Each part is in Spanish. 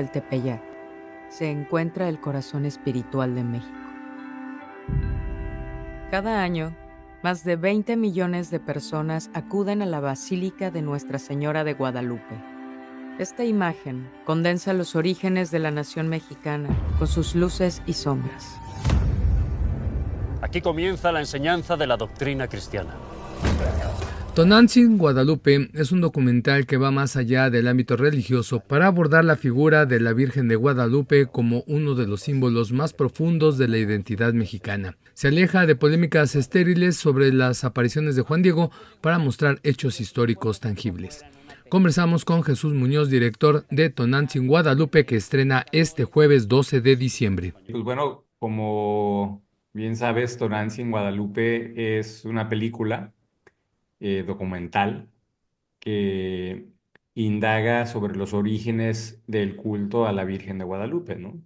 del Tepeyac se encuentra el corazón espiritual de México. Cada año, más de 20 millones de personas acuden a la Basílica de Nuestra Señora de Guadalupe. Esta imagen condensa los orígenes de la nación mexicana con sus luces y sombras. Aquí comienza la enseñanza de la doctrina cristiana. Tonantzin Guadalupe es un documental que va más allá del ámbito religioso para abordar la figura de la Virgen de Guadalupe como uno de los símbolos más profundos de la identidad mexicana. Se aleja de polémicas estériles sobre las apariciones de Juan Diego para mostrar hechos históricos tangibles. Conversamos con Jesús Muñoz, director de Tonantzin Guadalupe, que estrena este jueves 12 de diciembre. Pues bueno, como bien sabes, Tonantzin Guadalupe es una película documental que indaga sobre los orígenes del culto a la Virgen de Guadalupe, ¿no?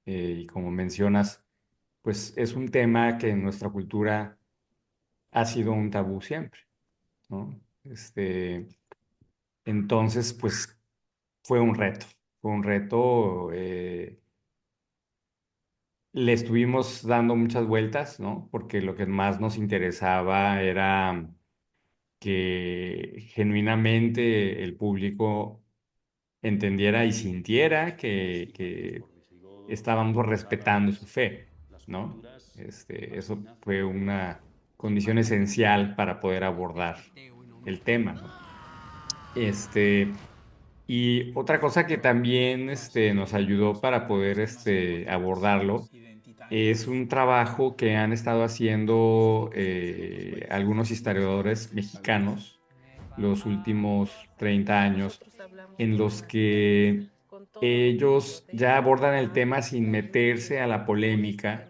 Y como mencionas, pues es un tema que en nuestra cultura ha sido un tabú siempre, ¿no? Entonces, pues fue un reto, le estuvimos dando muchas vueltas, ¿no? Porque lo que más nos interesaba era que genuinamente el público entendiera y sintiera que estábamos respetando su fe, ¿no? Eso fue una condición esencial para poder abordar el tema, ¿no? Y otra cosa que también nos ayudó para poder abordarlo es un trabajo que han estado haciendo algunos historiadores mexicanos los últimos 30 años, en los que ellos ya abordan el tema sin meterse a la polémica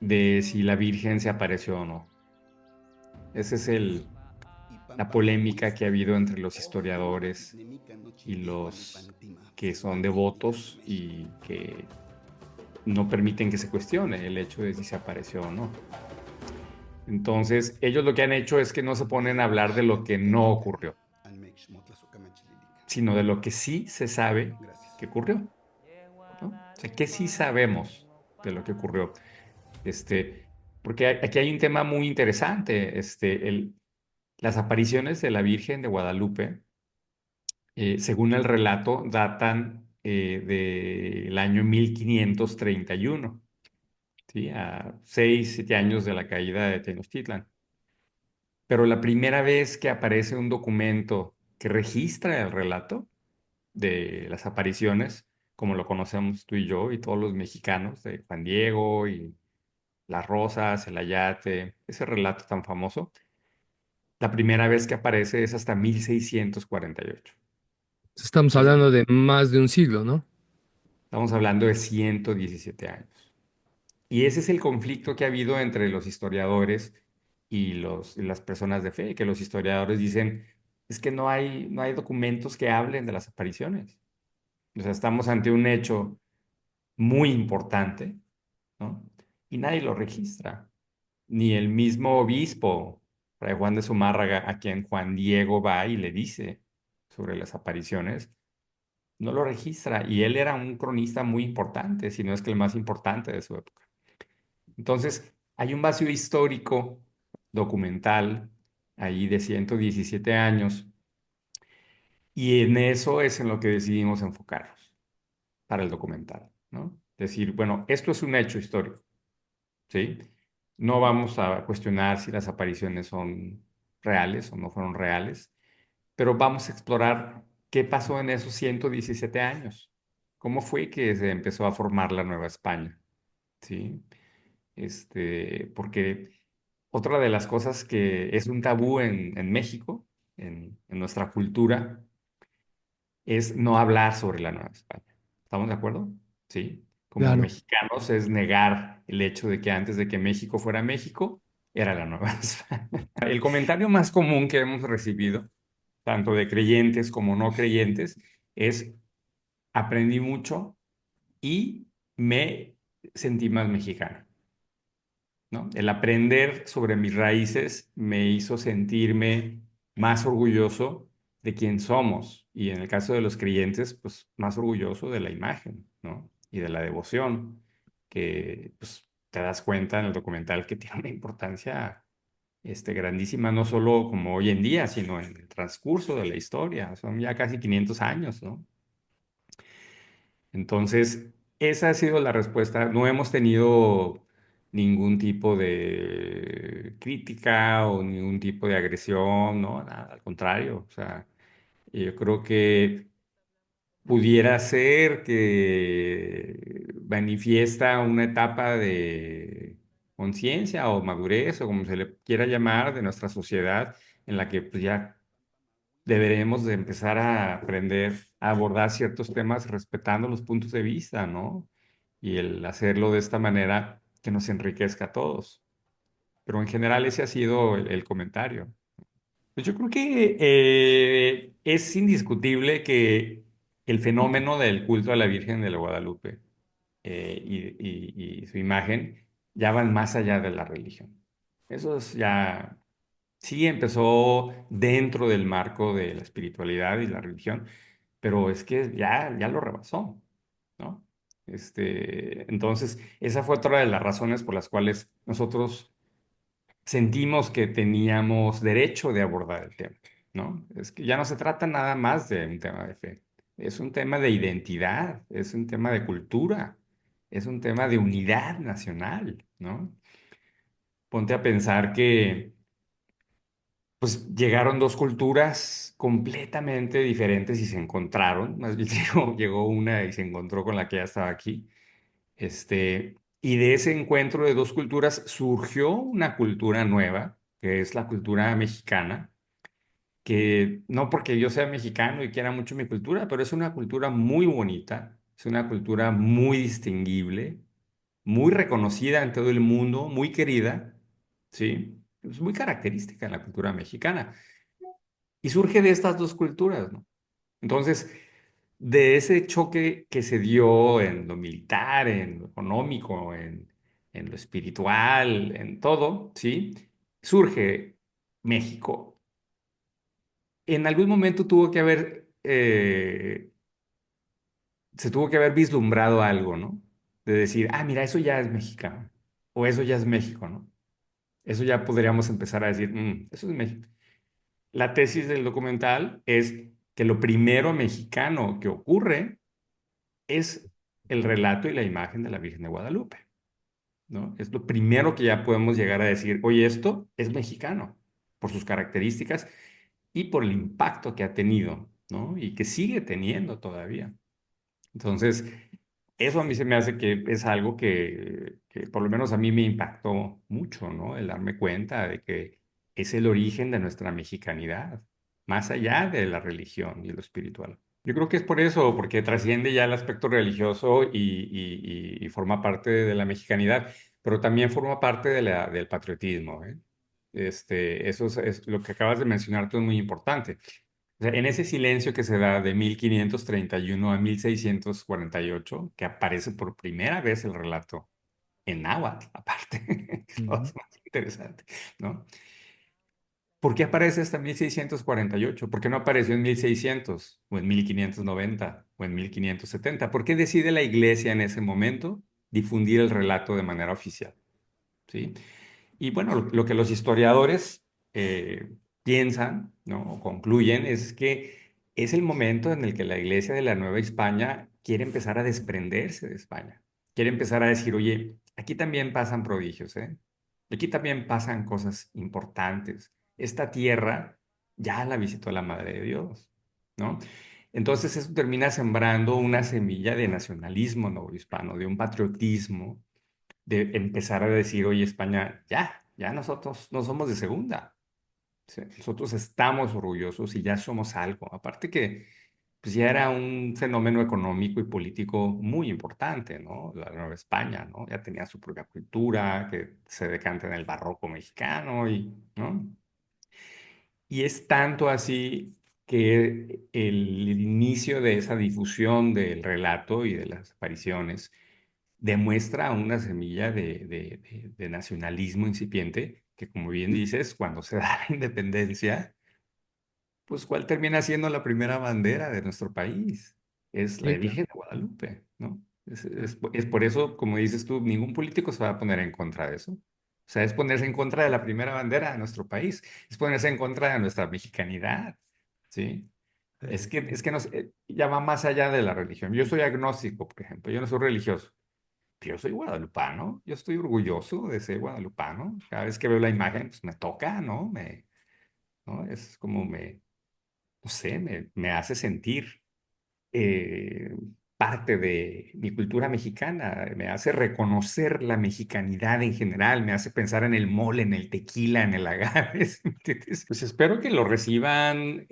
de si la Virgen se apareció o no. Esa es la polémica que ha habido entre los historiadores y los que son devotos y que no permiten que se cuestione el hecho de si se apareció o no. Entonces, ellos lo que han hecho es que no se ponen a hablar de lo que no ocurrió, sino de lo que sí se sabe que ocurrió, ¿no? O sea, ¿qué sí sabemos de lo que ocurrió? Porque aquí hay un tema muy interesante. Las apariciones de la Virgen de Guadalupe, según el relato, datan del año 1531. ¿Sí? A 6, 7 años de la caída de Tenochtitlan. Pero la primera vez que aparece un documento que registra el relato de las apariciones, como lo conocemos tú y yo y todos los mexicanos, de Juan Diego y las Rosas, el Ayate, ese relato tan famoso, la primera vez que aparece es hasta 1648. Estamos ¿Sí? hablando de más de un siglo, ¿no? Estamos hablando de 117 años. Y ese es el conflicto que ha habido entre los historiadores y las personas de fe, que los historiadores dicen, es que no hay documentos que hablen de las apariciones. O sea, estamos ante un hecho muy importante, ¿no? Y nadie lo registra. Ni el mismo obispo, Fray Juan de Zumárraga, a quien Juan Diego va y le dice sobre las apariciones, no lo registra. Y él era un cronista muy importante, si no es que el más importante de su época. Entonces, hay un vacío histórico, documental, ahí de 117 años, y en eso es en lo que decidimos enfocarnos para el documental, ¿no? Decir, bueno, esto es un hecho histórico, ¿sí? No vamos a cuestionar si las apariciones son reales o no fueron reales, pero vamos a explorar qué pasó en esos 117 años. ¿Cómo fue que se empezó a formar la Nueva España? ¿Sí? Porque otra de las cosas que es un tabú en México, en nuestra cultura, es no hablar sobre la Nueva España. ¿Estamos de acuerdo? Sí. Como Claro. mexicanos es negar el hecho de que antes de que México fuera México, era la Nueva España. El comentario más común que hemos recibido, tanto de creyentes como no creyentes, es aprendí mucho y me sentí más mexicano, ¿no? El aprender sobre mis raíces me hizo sentirme más orgulloso de quién somos Y en el caso de los creyentes, pues más orgulloso de la imagen, ¿no? Y de la devoción, que pues te das cuenta en el documental que tiene una importancia grandísima, no solo como hoy en día, sino en el transcurso de la historia. Son ya casi 500 años, ¿no? Entonces, esa ha sido la respuesta. No hemos tenido ningún tipo de crítica o ningún tipo de agresión, ¿no? Nada, al contrario. O sea, yo creo que pudiera ser que manifiesta una etapa de conciencia o madurez o como se le quiera llamar de nuestra sociedad en la que pues, ya deberemos de empezar a aprender a abordar ciertos temas respetando los puntos de vista, ¿no? Y el hacerlo de esta manera que nos enriquezca a todos. Pero en general ese ha sido el comentario. Pues yo creo que es indiscutible que el fenómeno del culto a la Virgen de la Guadalupe y su imagen ya van más allá de la religión. Eso es ya, sí empezó dentro del marco de la espiritualidad y la religión, pero es que ya lo rebasó, ¿no? Entonces, esa fue otra de las razones por las cuales nosotros sentimos que teníamos derecho de abordar el tema, ¿no? Es que ya no se trata nada más de un tema de fe, es un tema de identidad, es un tema de cultura, es un tema de unidad nacional, ¿no? Ponte a pensar que, pues, llegaron dos culturas completamente diferentes y se encontraron, más bien llegó una y se encontró con la que ya estaba aquí, y de ese encuentro de dos culturas surgió una cultura nueva, que es la cultura mexicana, que no porque yo sea mexicano y quiera mucho mi cultura, pero es una cultura muy bonita, es una cultura muy distinguible, muy reconocida en todo el mundo, muy querida, ¿sí? Es muy característica en la cultura mexicana. Y surge de estas dos culturas, ¿no? Entonces, de ese choque que se dio en lo militar, en lo económico, en lo espiritual, en todo, ¿sí? Surge México. En algún momento se tuvo que haber vislumbrado algo, ¿no? De decir, ah, mira, eso ya es mexicano, o eso ya es México, ¿no? Eso ya podríamos empezar a decir, eso es México. La tesis del documental es que lo primero mexicano que ocurre es el relato y la imagen de la Virgen de Guadalupe, ¿no? Es lo primero que ya podemos llegar a decir, oye, esto es mexicano, por sus características y por el impacto que ha tenido, ¿no? Y que sigue teniendo todavía. Entonces, eso a mí se me hace que es algo que por lo menos a mí me impactó mucho, ¿no? El darme cuenta de que es el origen de nuestra mexicanidad, más allá de la religión y lo espiritual. Yo creo que es por eso, porque trasciende ya el aspecto religioso y forma parte de la mexicanidad, pero también forma parte del patriotismo, ¿eh? Eso es lo que acabas de mencionar, tú es muy importante. O sea, en ese silencio que se da de 1531 a 1648, que aparece por primera vez el relato en náhuatl, aparte, que es lo Ujú. más interesante, ¿no? ¿Por qué aparece hasta 1648? ¿Por qué no apareció en 1600 o en 1590 o en 1570? ¿Por qué decide la iglesia en ese momento difundir el relato de manera oficial? ¿Sí? Y bueno, lo que los historiadores piensan, ¿no? O concluyen es que es el momento en el que la iglesia de la Nueva España quiere empezar a desprenderse de España. Quiere empezar a decir, oye, aquí también pasan prodigios, ¿eh? Aquí también pasan cosas importantes. Esta tierra ya la visitó la Madre de Dios, ¿no? Entonces eso termina sembrando una semilla de nacionalismo novohispano, de un patriotismo de empezar a decir, oye, España, ya nosotros no somos de segunda. Sí, nosotros estamos orgullosos y ya somos algo. Aparte que pues ya era un fenómeno económico y político muy importante, ¿no? La Nueva España, ¿no? Ya tenía su propia cultura, que se decanta en el barroco mexicano ¿no? Y es tanto así que el inicio de esa difusión del relato y de las apariciones demuestra una semilla de nacionalismo incipiente que, como bien dices, cuando se da la independencia, pues ¿cuál termina siendo la primera bandera de nuestro país? Es la Sí, claro. Virgen de Guadalupe, ¿no? Es por eso, como dices tú, ningún político se va a poner en contra de eso. O sea, es ponerse en contra de la primera bandera de nuestro país, es ponerse en contra de nuestra mexicanidad, ¿sí? Es que ya va más allá de la religión. Yo soy agnóstico, por ejemplo, yo no soy religioso. Yo soy guadalupano, yo estoy orgulloso de ser guadalupano. Cada vez que veo la imagen, pues me toca, ¿no? ¿No? Es como no sé, me hace sentir eh, parte de mi cultura mexicana, me hace reconocer la mexicanidad en general, me hace pensar en el mole, en el tequila, en el agave, ¿sí me entiendes? Pues espero que lo reciban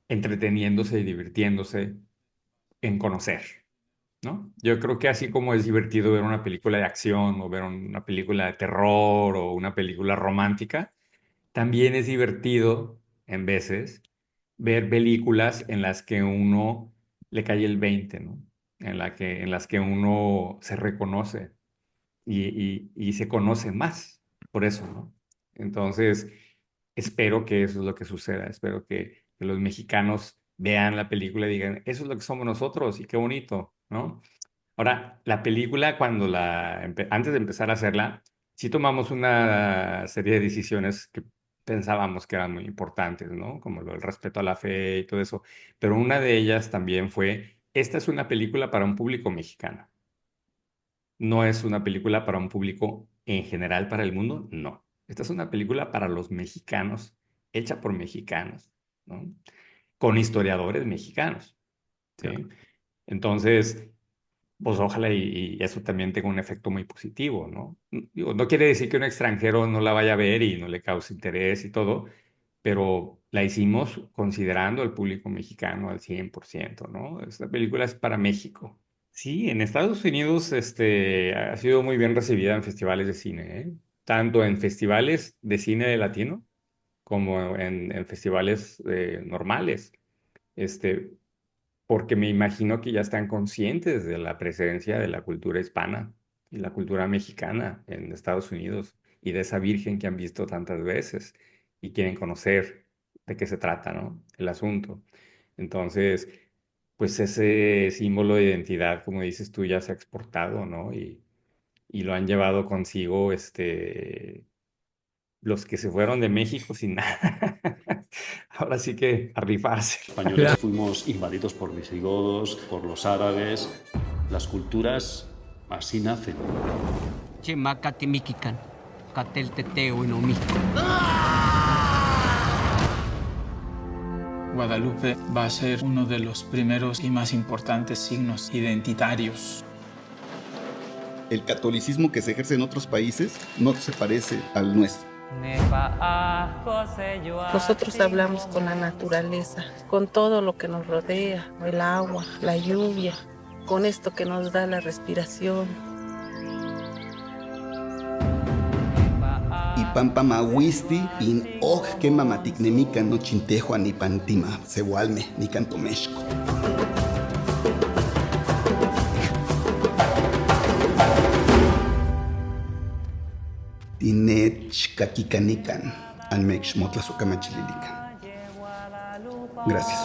entreteniéndose y divirtiéndose en conocer. ¿No? Yo creo que así como es divertido ver una película de acción o ver una película de terror o una película romántica, también es divertido, en veces, ver películas en las que uno le cae el 20, ¿no? En las que uno se reconoce y se conoce más, por eso, ¿no? Entonces, espero que eso es lo que suceda, espero que los mexicanos vean la película y digan, eso es lo que somos nosotros y qué bonito, ¿no? Ahora, la película, antes de empezar a hacerla, sí tomamos una serie de decisiones que pensábamos que eran muy importantes, ¿no? Como el respeto a la fe y todo eso. Pero una de ellas también fue, esta es una película para un público mexicano. No es una película para un público en general para el mundo, no. Esta es una película para los mexicanos, hecha por mexicanos, ¿no? Con historiadores mexicanos, Claro. ¿sí? Entonces, pues ojalá y eso también tenga un efecto muy positivo, ¿no? Digo, no quiere decir que un extranjero no la vaya a ver y no le cause interés y todo, pero la hicimos considerando al público mexicano al 100%, ¿no? Esta película es para México. Sí, en Estados Unidos ha sido muy bien recibida en festivales de cine, ¿eh? Tanto en festivales de cine de latino como en festivales normales. Este, Porque me imagino que ya están conscientes de la presencia de la cultura hispana y la cultura mexicana en Estados Unidos y de esa virgen que han visto tantas veces y quieren conocer de qué se trata, ¿no? El asunto. Entonces, pues ese símbolo de identidad, como dices tú, ya se ha exportado, ¿no? Y lo han llevado consigo, los que se fueron de México sin nada. Ahora sí que a rifarse. Españoles fuimos invadidos por visigodos, por los árabes. Las culturas así nacen. Chemacate miquican, catel teteo y no mi. Guadalupe va a ser uno de los primeros y más importantes signos identitarios. El catolicismo que se ejerce en otros países no se parece al nuestro. Nosotros hablamos con la naturaleza, con todo lo que nos rodea, el agua, la lluvia, con esto que nos da la respiración. Ipampa mahuisti, in oj que mamaticnemica no chintejo ni pantima, sehualme ni cantomexco. Tinech kakikanikan, almex motlazokamachililikan. Gracias.